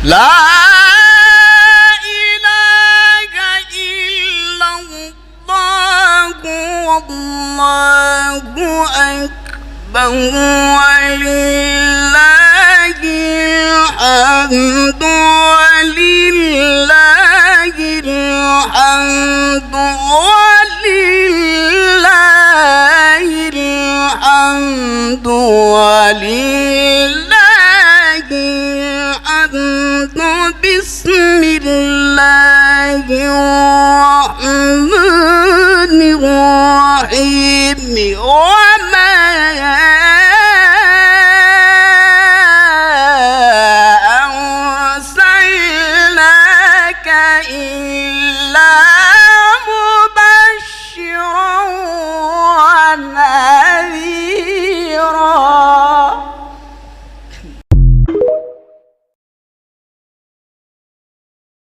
لا إله إلا الله والله أكبر ولله الحمد ولله الحمد ولله الحمد ولله الحمد بسم الله الرحمن الرحيم وما أرسلناك